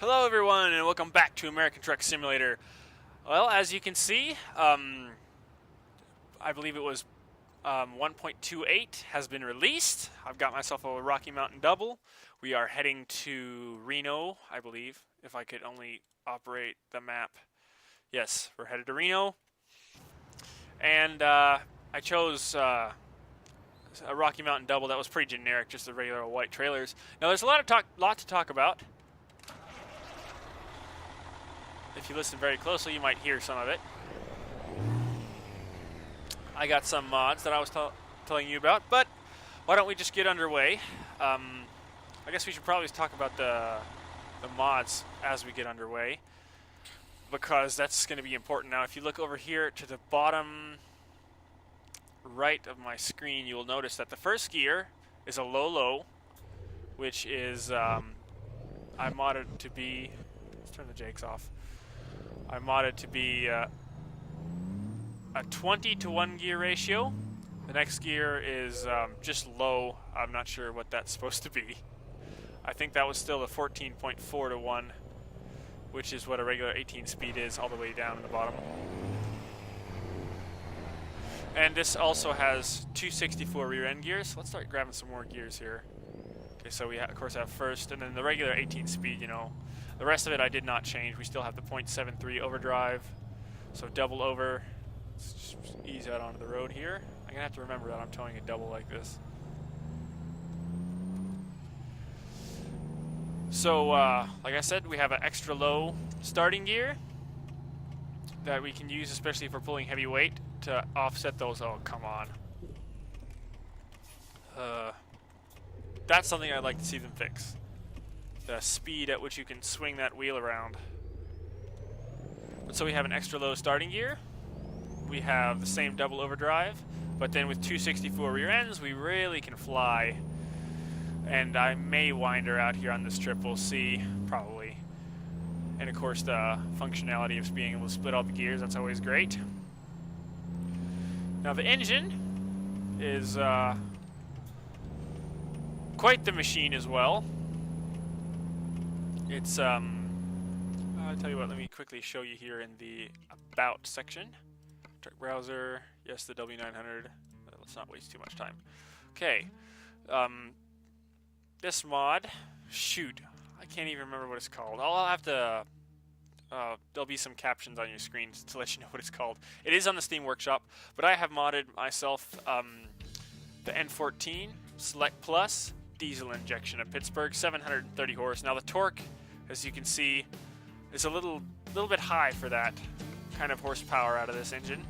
Hello everyone and welcome back to American Truck Simulator. Well, as you can see, I believe it was 1.28 has been released. I've got myself a Rocky Mountain double. We are heading to Reno, I believe, if I could only operate the map. Yes, we're headed to Reno. And I chose a Rocky Mountain double that was pretty generic, just the regular white trailers. Now there's a lot to talk about. If you listen very closely, you might hear some of it. I got some mods that I was telling you about, but why don't we just get underway? I guess we should probably talk about the mods as we get underway, because that's going to be important. Now, if you look over here to the bottom right of my screen, you will notice that the first gear is a low, which is I modded to be. Let's turn the jakes off. I modded to be a 20 to 1 gear ratio. The next gear is just low. I'm not sure what that's supposed to be. I think that was still a 14.4 to 1, which is what a regular 18 speed is, all the way down in the bottom. And this also has 264 rear end gears. Let's start grabbing some more gears here. Okay, so we of course have first, and then the regular 18 speed, you know. The rest of it I did not change. We still have the .73 overdrive, so double over. Let's just ease out onto the road here. I'm going to have to remember that I'm towing a double like this. So, like I said, we have an extra low starting gear that we can use, especially if we're pulling heavy weight, to offset those. Oh, come on. That's something I'd like to see them fix. The speed at which you can swing that wheel around. But so we have an extra low starting gear. We have the same double overdrive, but then with 264 rear ends, we really can fly. And I may wind her out here on this trip. We'll see, probably. And of course, the functionality of being able to split all the gears, that's always great. Now the engine is quite the machine as well. It's, I'll tell you what, let me quickly show you here in the About section. Truck browser, yes, the W900. Let's not waste too much time. Okay, this mod, shoot, I can't even remember what it's called. I'll have to, there'll be some captions on your screen to let you know what it's called. It is on the Steam Workshop, but I have modded myself the N14 Select Plus diesel injection of Pittsburgh, 730 horse. Now the torque, as you can see, is a little bit high for that kind of horsepower out of this engine.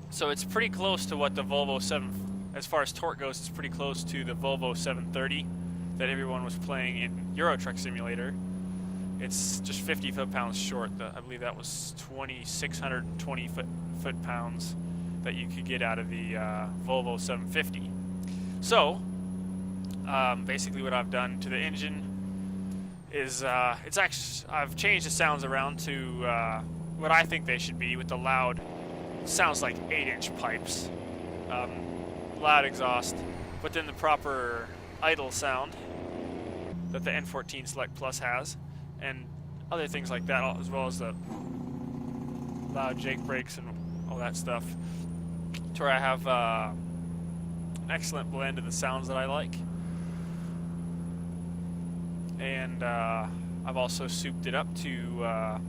So it's pretty close to what the Volvo 7, as far as torque goes, it's pretty close to the Volvo 730 that everyone was playing in Euro Truck Simulator. It's just 50 foot-pounds short. I believe that was 2,620 foot-pounds that you could get out of the Volvo 750. So basically what I've done to the engine is I've changed the sounds around to what I think they should be, with the loud, sounds like 8-inch pipes, loud exhaust, but then the proper idle sound that the N14 Select Plus has, and other things like that, as well as the loud Jake brakes and all that stuff, to where I have an excellent blend of the sounds that I like. And I've also souped it up to,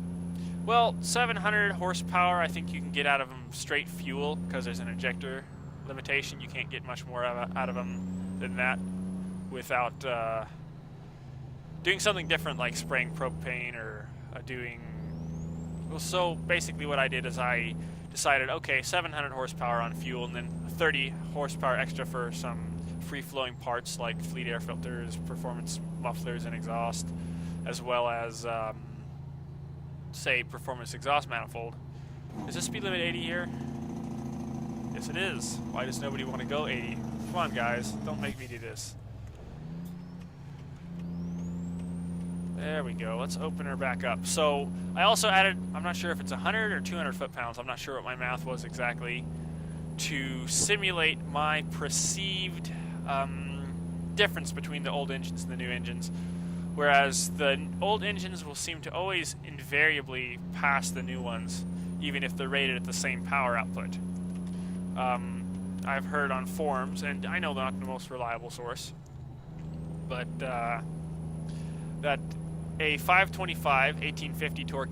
well, 700 horsepower. I think you can get out of them straight fuel, because there's an injector limitation. You can't get much more out of them than that without doing something different, like spraying propane or doing... Well, so basically what I did is I decided, okay, 700 horsepower on fuel, and then 30 horsepower extra for some free-flowing parts like fleet air filters, performance mufflers and exhaust, as well as, say, performance exhaust manifold. Is the speed limit 80 here? Yes, it is. Why does nobody want to go 80? Come on, guys. Don't make me do this. There we go. Let's open her back up. So I also added, I'm not sure if it's 100 or 200 foot-pounds. I'm not sure what my math was exactly, to simulate my perceived difference between the old engines and the new engines. whereas the old engines will seem to always invariably pass the new ones, even if they're rated at the same power output. I've heard on forums, and I know they're not the most reliable source, but that a 525 1850 torque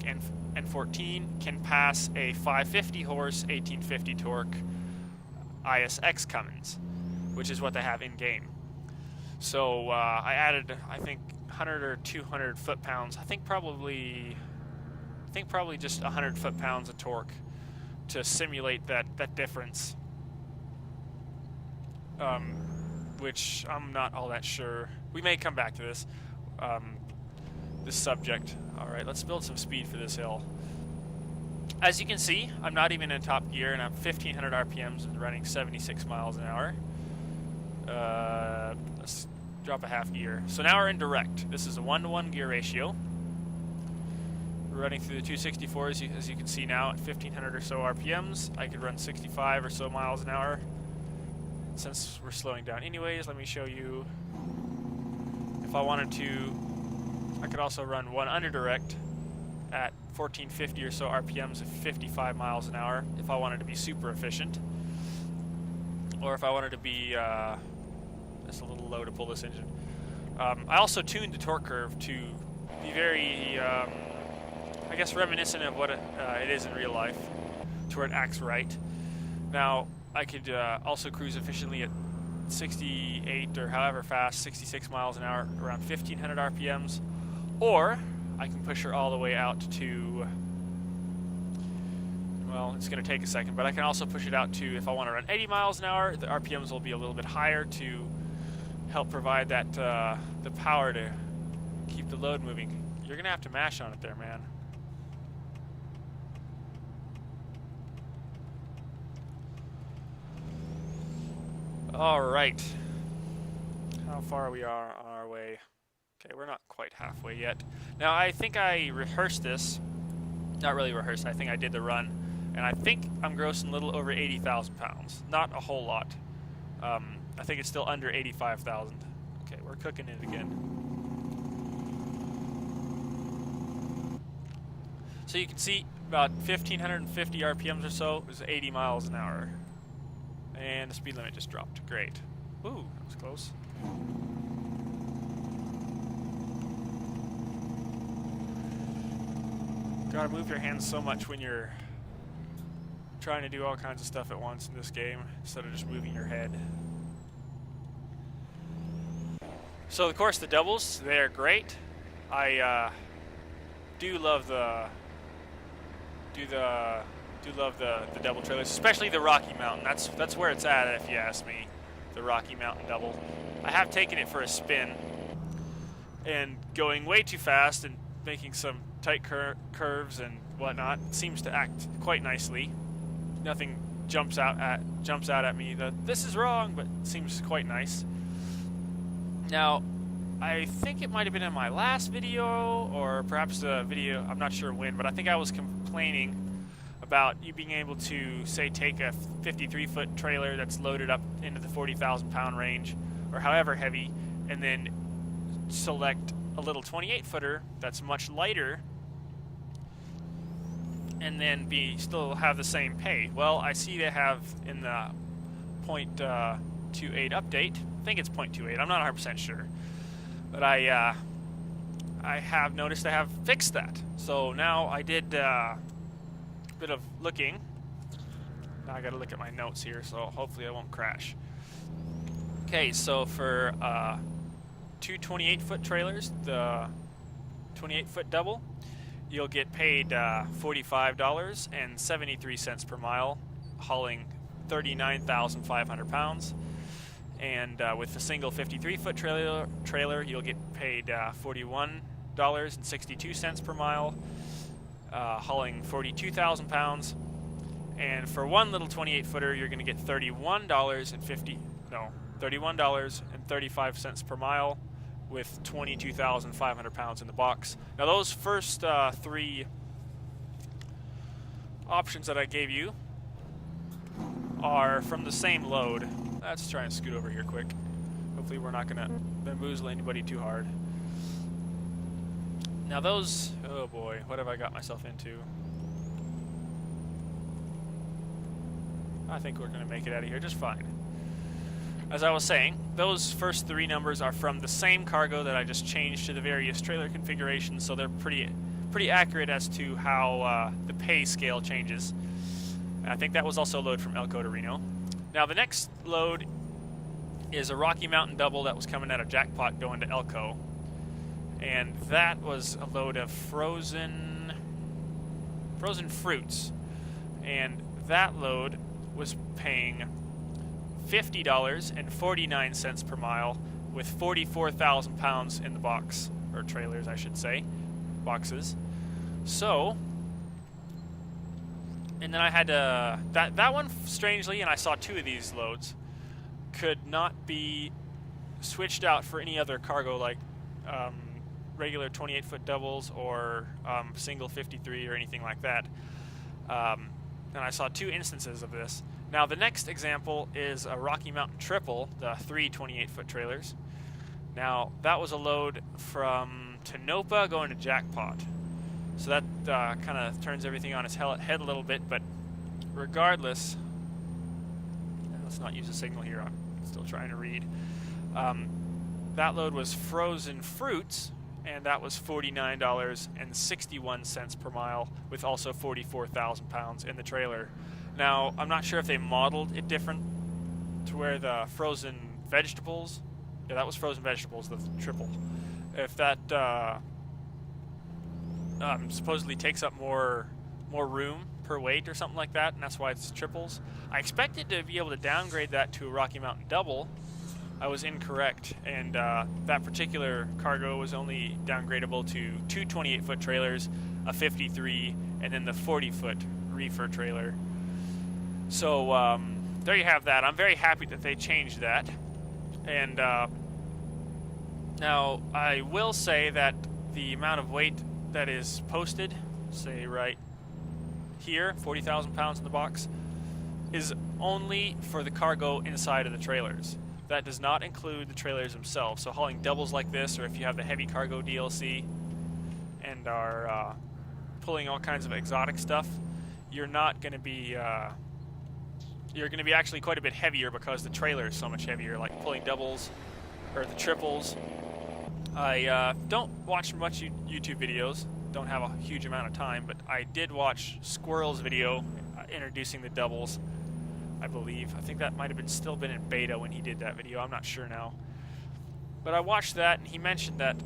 N14 can pass a 550 horse 1850 torque ISX Cummins, which is what they have in game. So I added, I think, 100 or 200 foot-pounds. I think probably just 100 foot-pounds of torque to simulate that difference. Which I'm not all that sure. We may come back to this subject. All right, let's build some speed for this hill. As you can see, I'm not even in top gear, and I'm 1,500 RPMs and running 76 miles an hour. Let's drop a half gear. So now we're in direct. This is a 1-to-1 gear ratio. We're running through the 264 as you can see now at 1,500 or so RPMs. I could run 65 or so miles an hour. Since we're slowing down anyways, let me show you. If I wanted to, I could also run one under direct at 1,450 or so RPMs at 55 miles an hour if I wanted to be super efficient. Or if I wanted to be, it's a little low to pull this engine. I also tuned the torque curve to be very, I guess, reminiscent of what it is in real life, to where it acts right. Now, I could also cruise efficiently at 68 or however fast, 66 miles an hour, around 1,500 RPMs, or I can push her all the way out to, well, it's going to take a second, but I can also push it out to, if I want to run 80 miles an hour, the RPMs will be a little bit higher to help provide that the power to keep the load moving. You're going to have to mash on it there, man. Alright. How far we are on our way. Okay, we're not quite halfway yet. Now, I think I rehearsed this. Not really rehearsed, I think I did the run. And I think I'm grossing a little over 80,000 pounds. Not a whole lot. I think it's still under 85,000. Okay, we're cooking it again. So you can see about 1,550 RPMs or so is 80 miles an hour. And the speed limit just dropped. Great. Ooh, that was close. Gotta move your hands so much when you're trying to do all kinds of stuff at once in this game, instead of just moving your head. So, of course, the doubles, they're great. I do love the double trailers, especially the Rocky Mountain. That's where it's at, if you ask me. The Rocky Mountain double. I have taken it for a spin, and going way too fast and making some tight curves and whatnot. It seems to act quite nicely. Nothing jumps out at me that this is wrong, but it seems quite nice. Now, I think it might have been in my last video, or perhaps the video, I'm not sure when, but I think I was complaining about you being able to, say, take a 53-foot trailer that's loaded up into the 40,000 pound range, or however heavy, and then select a little 28-footer that's much lighter, and then still have the same pay. Well, I see they have in the 0.28 update, I think it's 0.28, I'm not 100% sure, but I have noticed they have fixed that. So now I did a bit of looking. Now I gotta look at my notes here, so hopefully I won't crash. Okay, so for two 28-foot trailers, the 28-foot double, you'll get paid $45.73 per mile, hauling 39,500 pounds. And with the single 53-foot trailer, you'll get paid $41.62 per mile, hauling 42,000 pounds. And for one little 28-footer, you're going to get $31.35 per mile, with 22,500 pounds in the box. Now those first three options that I gave you are from the same load. Let's try and scoot over here quick. Hopefully we're not going to bamboozle anybody too hard. Now those, oh boy, what have I got myself into? I think we're going to make it out of here just fine. As I was saying, those first three numbers are from the same cargo that I just changed to the various trailer configurations, so they're pretty accurate as to how the pay scale changes. And I think that was also a load from Elko to Reno. Now the next load is a Rocky Mountain double that was coming out of Jackpot going to Elko. And that was a load of frozen fruits. And that load was paying $50.49 per mile with 44,000 pounds in the box, or trailers I should say, boxes. So, and then I had to, that one strangely, and I saw two of these loads, could not be switched out for any other cargo like regular 28-foot doubles or single 53 or anything like that. And I saw two instances of this. Now the next example is a Rocky Mountain triple, the three 28-foot trailers. Now that was a load from Tonopah going to Jackpot. So that kind of turns everything on its head a little bit, but regardless, let's not use a signal here, I'm still trying to read. That load was frozen fruits, and that was $49.61 per mile with also 44,000 pounds in the trailer. Now, I'm not sure if they modeled it different to where the frozen vegetables, yeah, that was frozen vegetables, the triple. If that supposedly takes up more room per weight or something like that, and that's why it's triples. I expected to be able to downgrade that to a Rocky Mountain double. I was incorrect, and that particular cargo was only downgradable to two 28-foot trailers, a 53, and then the 40-foot reefer trailer. So there you have that. I'm very happy that they changed that. And now I will say that the amount of weight that is posted, say right here, 40,000 pounds in the box, is only for the cargo inside of the trailers. That does not include the trailers themselves. So hauling doubles like this, or if you have the heavy cargo DLC and are pulling all kinds of exotic stuff, you're not going to be you're going to be actually quite a bit heavier because the trailer is so much heavier, like pulling doubles or the triples. I don't watch much YouTube videos, don't have a huge amount of time, but I did watch Squirrel's video introducing the doubles, I believe. I think that might have still been in beta when he did that video, I'm not sure now. But I watched that, and he mentioned that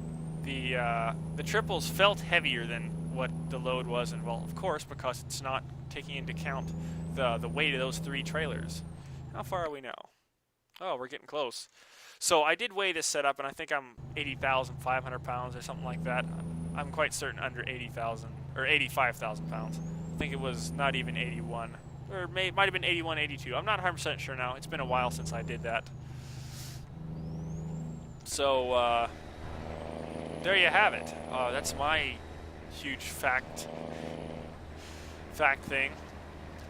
the triples felt heavier than what the load was, and well, of course, because it's not taking into account the weight of those three trailers. How far are we now? Oh, we're getting close. So I did weigh this setup, and I think I'm 80,500 pounds or something like that. I'm quite certain under 80,000 or 85,000 pounds. I think it was not even 81, or might have been 81, 82. I'm not 100% sure now. It's been a while since I did that. So there you have it. That's my huge fact thing.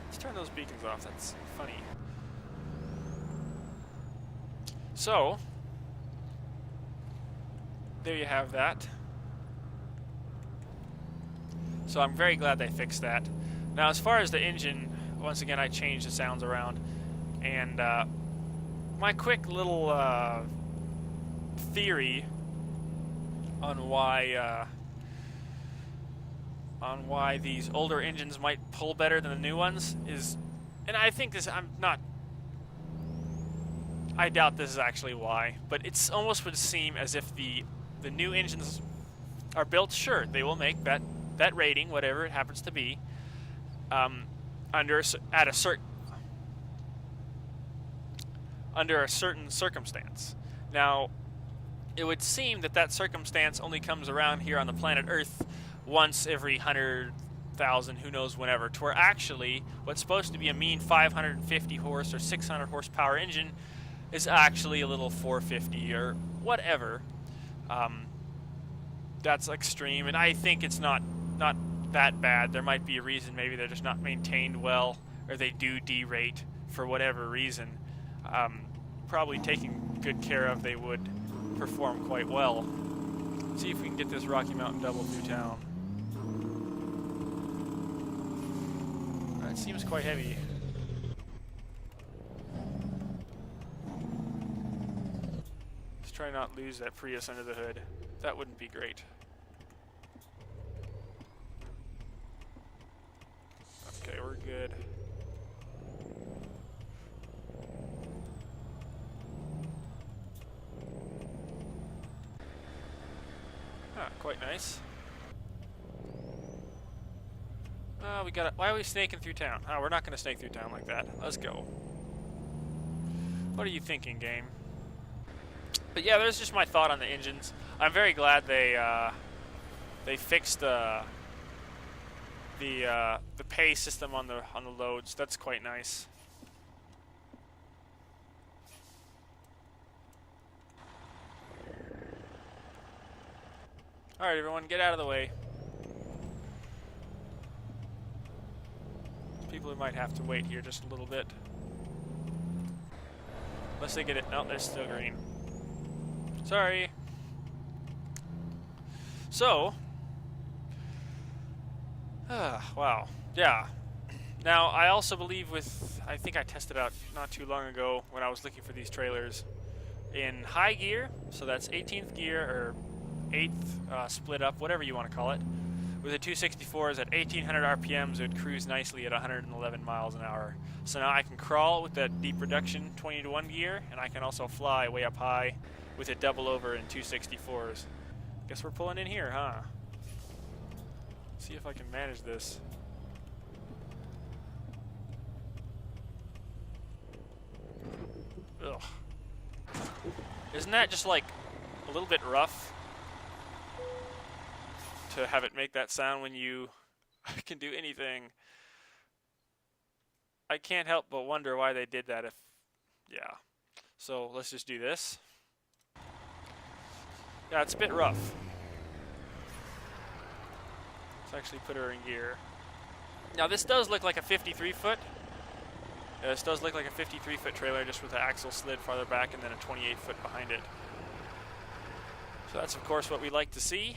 Let's turn those beacons off. That's funny. So there you have that. So I'm very glad they fixed that. Now, as far as the engine, once again, I changed the sounds around, and my quick little theory on why these older engines might pull better than the new ones is, and I think this, I doubt this is actually why, but it's almost would seem as if the new engines are built, sure, they will make that rating, whatever it happens to be, under a certain circumstance. Now, it would seem that circumstance only comes around here on the planet Earth once every 100,000, who knows whenever, to where actually what's supposed to be a mean 550 horse or 600 horsepower engine is actually a little 450 or whatever. That's extreme, and I think it's not that bad. There might be a reason. Maybe they're just not maintained well, or they do derate for whatever reason. Probably taken good care of, they would perform quite well. Let's see if we can get this Rocky Mountain double through town. That seems quite heavy. Let's try not lose that Prius under the hood. That wouldn't be great. Okay, we're good. Ah, quite nice. We got. Why are we snaking through town? Oh, we're not going to snake through town like that. Let's go. What are you thinking, game? But yeah, there's just my thought on the engines. I'm very glad they fixed the pay system on the loads. That's quite nice. All right, everyone, get out of the way. People who might have to wait here just a little bit. Unless they get it. No, they're still green. Sorry. So, wow. Yeah. Now, I also believe I think I tested out not too long ago when I was looking for these trailers in high gear, so that's 18th gear or 8th split up, whatever you want to call it. With the 264s at 1800 RPMs, it would cruise nicely at 111 miles an hour. So now I can crawl with that deep reduction 20-to-1 gear, and I can also fly way up high with a double over in 264s. Guess we're pulling in here, huh? See if I can manage this. Ugh. Isn't that just like a little bit rough to have it make that sound when you can do anything? I can't help but wonder why they did that. Yeah. So let's just do this. Yeah, it's a bit rough. Let's actually put her in gear. Now this does look like a 53-foot. This does look like a 53-foot trailer, just with the axle slid farther back and then a 28-foot behind it. So that's of course what we like to see.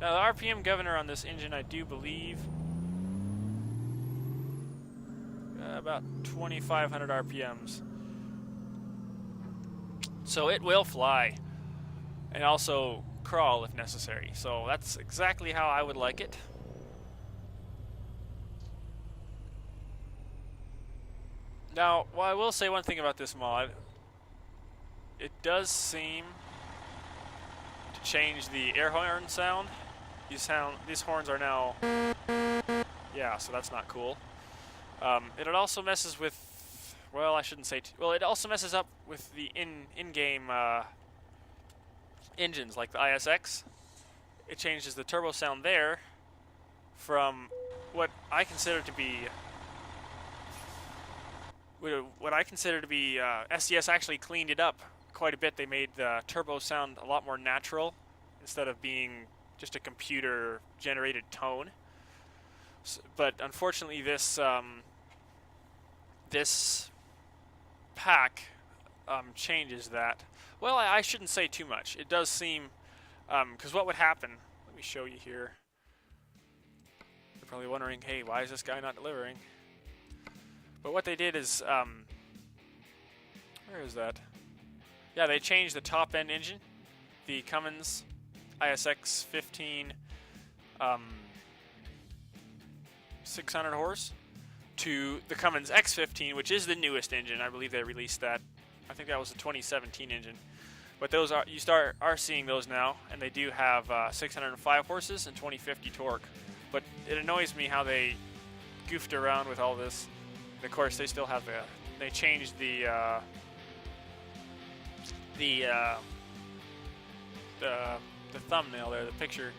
Now the RPM governor on this engine, I do believe, about 2,500 RPMs. So it will fly and also crawl if necessary. So that's exactly how I would like it. Now, well, I will say one thing about this mod. It does seem to change the air horn sound. These horns are now, yeah, so that's not cool. It also messes with, well, I shouldn't say, well, it also messes up with the in-game engines, like the ISX. It changes the turbo sound there from what I consider to be, SDS actually cleaned it up quite a bit. They made the turbo sound a lot more natural instead of being just a computer-generated tone. But unfortunately, this pack changes that. Well, I shouldn't say too much. It does seem, because what would happen? Let me show you here. You're probably wondering, hey, why is this guy not delivering? But what they did is, where is that? Yeah, they changed the top-end engine, the Cummins ISX 15 600 horse, to the Cummins X15, which is the newest engine. I believe they released that. I think that was the 2017 engine. But those are are seeing those now, and they do have 605 horses and 2050 torque. But it annoys me how they goofed around with all this. And of course, they still have they changed the thumbnail there, the picture.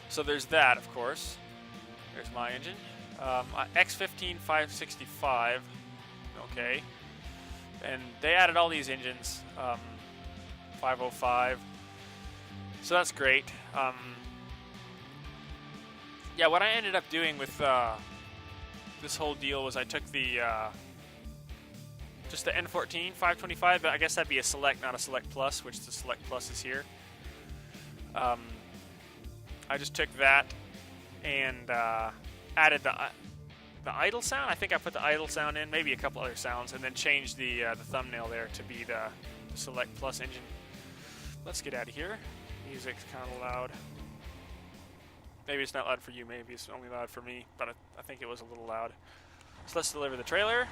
So there's that, of course. There's my engine. X15 565. Okay. And they added all these engines. 505. So that's great. Yeah, what I ended up doing with this whole deal was I took the Just the N14, 525, but I guess that'd be a Select, not a Select Plus, which the Select Plus is here. I just took that and added the idle sound. I think I put the idle sound in, maybe a couple other sounds, and then changed the thumbnail there to be the Select Plus engine. Let's get out of here. Music's kind of loud. Maybe it's not loud for you, maybe it's only loud for me, but I think it was a little loud. So let's deliver the trailer.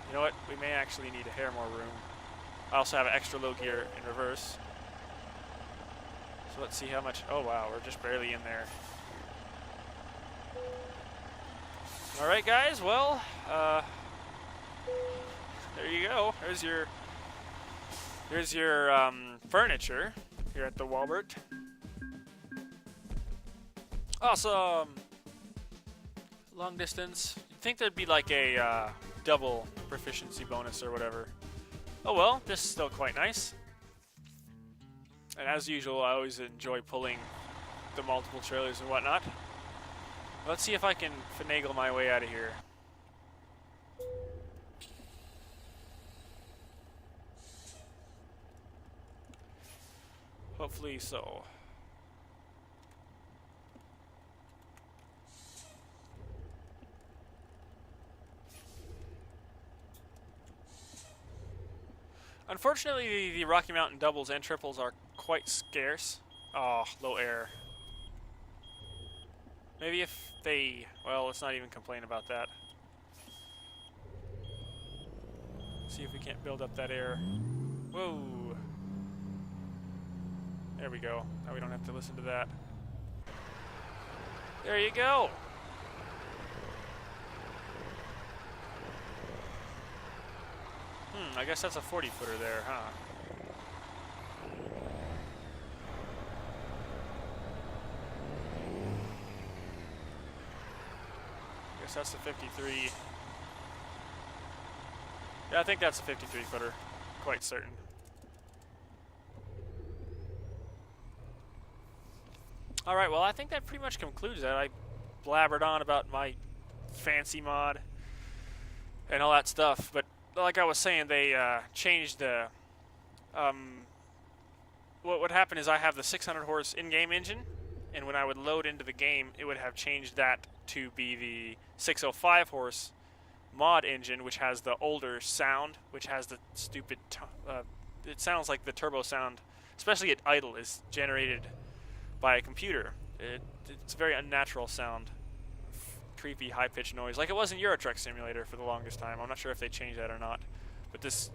You know what? We may actually need a hair more room. I also have an extra low gear in reverse. So let's see how much. Oh wow, we're just barely in there. Alright guys, well, there you go. Here's your furniture here at the Walbert. Awesome! Long distance. You'd think there'd be like a double proficiency bonus or whatever. Oh well, this is still quite nice. And as usual, I always enjoy pulling the multiple trailers and whatnot. Let's see if I can finagle my way out of here. Hopefully so. Unfortunately, the Rocky Mountain doubles and triples are quite scarce. Oh, low air. Maybe if they... Well, let's not even complain about that. See if we can't build up that air. Whoa. There we go. Now we don't have to listen to that. There you go. I guess that's a 40-footer there, huh? Guess that's the 53. Yeah, I think that's a 53-footer. Quite certain. Alright, well, I think that pretty much concludes that. I blabbered on about my fancy mod and all that stuff, but like I was saying, they changed the... what would happen is I have the 600 horse in-game engine, and when I would load into the game, it would have changed that to be the 605 horse mod engine, which has the older sound, which has the stupid... it sounds like the turbo sound, especially at idle, is generated by a computer. It's a very unnatural sound. Creepy, high-pitched noise, like it was in Euro Truck Simulator for the longest time. I'm not sure if they changed that or not, but this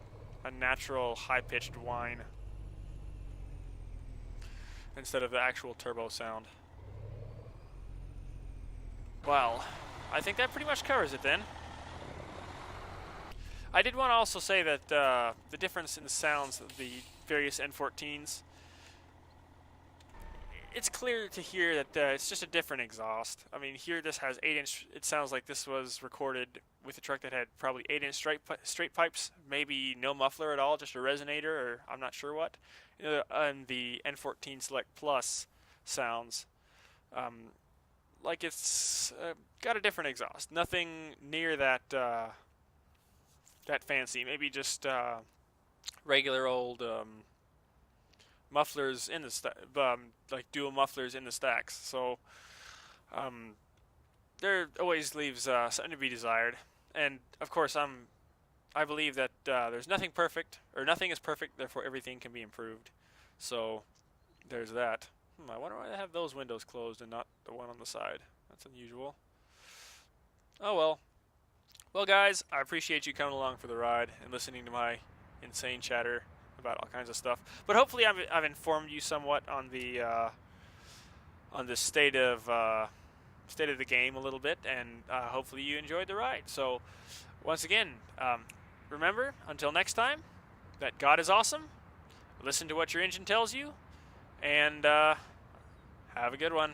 unnatural, high-pitched whine instead of the actual turbo sound. Well, I think that pretty much covers it then. I did want to also say that the difference in the sounds of the various N14s, it's clear to hear that it's just a different exhaust. I mean, here this has 8-inch. It sounds like this was recorded with a truck that had probably 8-inch straight pipes, maybe no muffler at all, just a resonator, or I'm not sure what. And the N14 Select Plus sounds like it's got a different exhaust. Nothing near that that fancy. Maybe just regular old mufflers in the like dual mufflers in the stacks. So there always leaves something to be desired. And of course, I believe that there's nothing perfect, or nothing is perfect. Therefore, everything can be improved. So there's that. I wonder why they have those windows closed and not the one on the side. That's unusual. Oh well. Well, guys, I appreciate you coming along for the ride and listening to my insane chatter about all kinds of stuff. But hopefully, I've informed you somewhat on the state of the game a little bit, and hopefully you enjoyed the ride. So, once again, remember, until next time, that God is awesome. Listen to what your engine tells you, and have a good one.